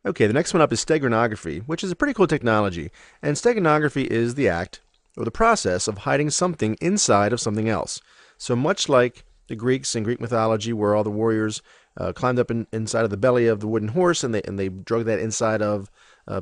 Okay, the next one up is steganography, which is a pretty cool technology. And steganography is the act or the process of hiding something inside of something else. So much like the Greeks in Greek mythology, where all the warriors climbed up inside of the belly of the wooden horse, and they drug that inside of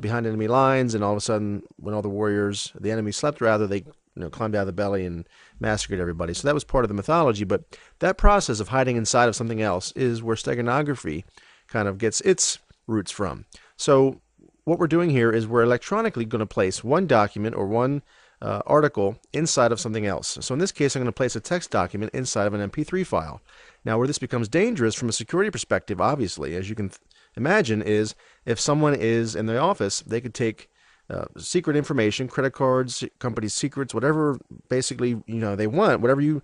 behind enemy lines, and all of a sudden, when all the warriors, the enemy slept rather, they climbed out of the belly and massacred everybody. So that was part of the mythology. But that process of hiding inside of something else is where steganography kind of gets its roots from. So what we're doing here is we're electronically going to place one document or one article inside of something else. So in this case, I'm going to place a text document inside of an MP3 file. Now, where this becomes dangerous from a security perspective, obviously, as you can imagine, is if someone is in the office, they could take secret information, credit cards, company secrets, whatever basically they want, whatever you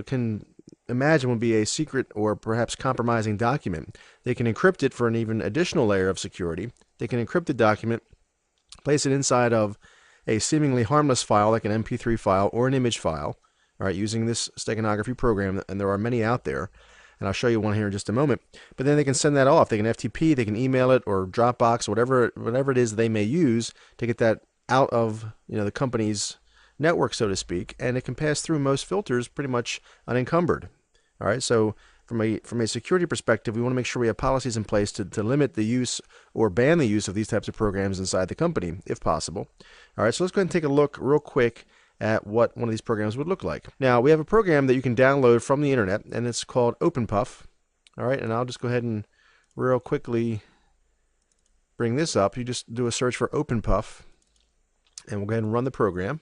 can imagine would be a secret or perhaps compromising document. They can encrypt it for an even additional layer of security. They can encrypt the document, place it inside of a seemingly harmless file like an MP3 file or an image file, all right, using this steganography program, and there are many out there, and I'll show you one here in just a moment. But then they can send that off. They can FTP, they can email it, or Dropbox, whatever it is they may use to get that out of the company's network, so to speak, and it can pass through most filters pretty much unencumbered. All right, so from a security perspective, we want to make sure we have policies in place to limit the use or ban the use of these types of programs inside the company, if possible. All right, so let's go ahead and take a look real quick at what one of these programs would look like. Now, we have a program that you can download from the internet, and it's called OpenPuff. All right, and I'll just go ahead and real quickly bring this up. You just do a search for OpenPuff, and we'll go ahead and run the program.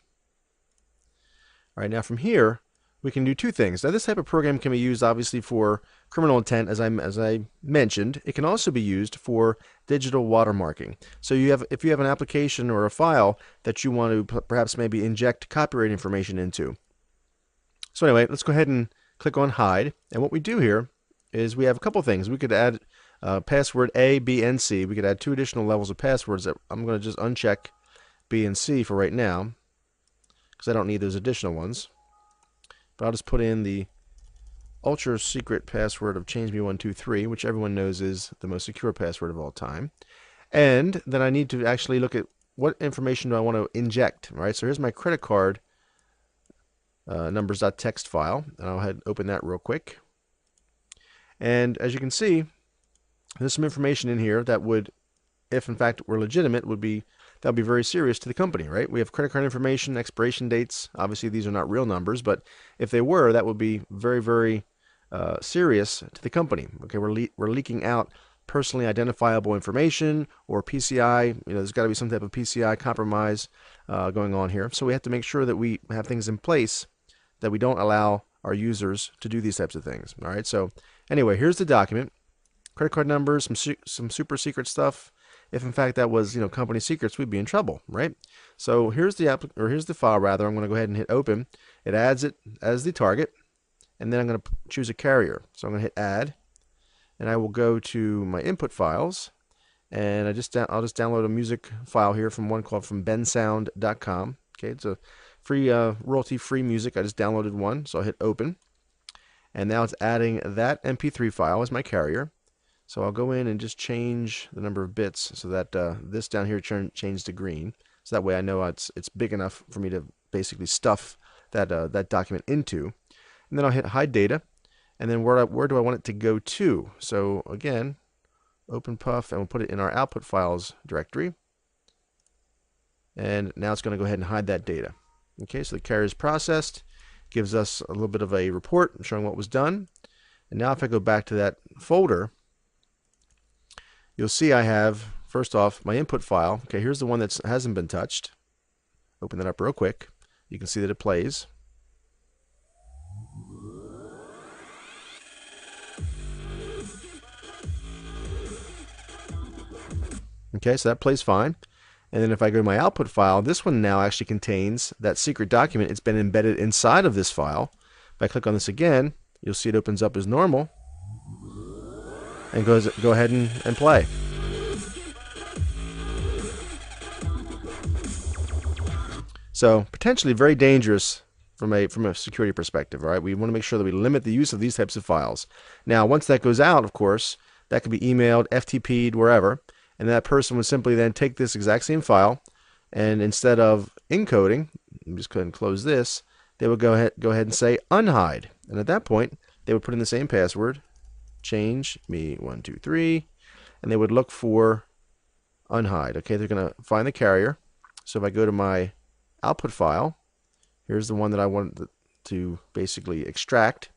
All right, now from here, we can do two things. Now, this type of program can be used obviously for criminal intent, as I mentioned. It can also be used for digital watermarking. So if you have an application or a file that you want to perhaps maybe inject copyright information into. So anyway, let's go ahead and click on hide. And what we do here is we have a couple things. We could add password A, B, and C. We could add two additional levels of passwords that I'm going to just uncheck B and C for right now, because I don't need those additional ones. But I'll just put in the ultra secret password of change.me123, which everyone knows is the most secure password of all time. And then I need to actually look at what information do I want to inject. All right, so here's my credit card numbers.txt file, and I'll head open that real quick. And as you can see, there's some information in here that would, if in fact were legitimate, that would be very serious to the company, right? We have credit card information, expiration dates. Obviously, these are not real numbers, but if they were, that would be very, very serious to the company. Okay, we're leaking out personally identifiable information or PCI. There's got to be some type of PCI compromise going on here. So we have to make sure that we have things in place that we don't allow our users to do these types of things. All right. So anyway, here's the document. Credit card numbers, some super secret stuff. If in fact that was company secrets, we'd be in trouble, right? So here's the file rather. I'm going to go ahead and hit open. It adds it as the target, and then I'm going to choose a carrier. So I'm going to hit add, and I will go to my input files, and I'll just download a music file here from one called from bensound.com. Okay, it's a free royalty-free music. I just downloaded one, so I'll hit open, and now it's adding that MP3 file as my carrier. So I'll go in and just change the number of bits so that this down here changed to green. So that way I know it's big enough for me to basically stuff that document into. And then I'll hit hide data. And then where do I want it to go to? So again, OpenPuff, and we'll put it in our output files directory. And now it's going to go ahead and hide that data. Okay, so the carrier is processed, gives us a little bit of a report showing what was done. And now if I go back to that folder, you'll see I have, first off, my input file. Okay, here's the one that hasn't been touched. Open that up real quick. You can see that it plays. Okay, so that plays fine. And then if I go to my output file, this one now actually contains that secret document. It's been embedded inside of this file. If I click on this again, you'll see it opens up as normal and go ahead and play. So potentially very dangerous from a security perspective. All right, we want to make sure that we limit the use of these types of files. Now, once that goes out, of course, that can be emailed, FTP'd, wherever, And that person would simply then take this exact same file, and instead of encoding, I'm just going to close this, they would go ahead and say unhide. And at that point, they would put in the same password, change me123, and they would look for unhide. Okay, they're going to find the carrier. So if I go to my output file, here's the one that I want to basically extract.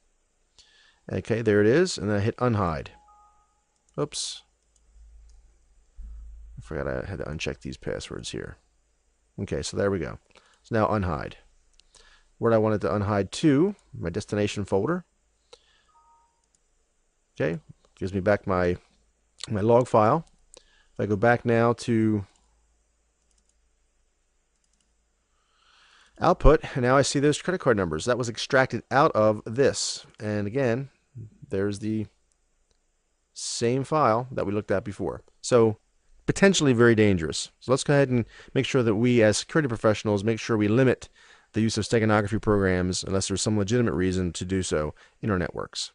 Okay, there it is, and then I hit unhide. Oops. I forgot I had to uncheck these passwords here. Okay, so there we go. So now unhide. Where I wanted to unhide to, my destination folder. Okay, gives me back my log file. If I go back now to output, and now I see those credit card numbers. That was extracted out of this. And again, there's the same file that we looked at before. So potentially very dangerous. So let's go ahead and make sure that we as security professionals make sure we limit the use of steganography programs unless there's some legitimate reason to do so in our networks.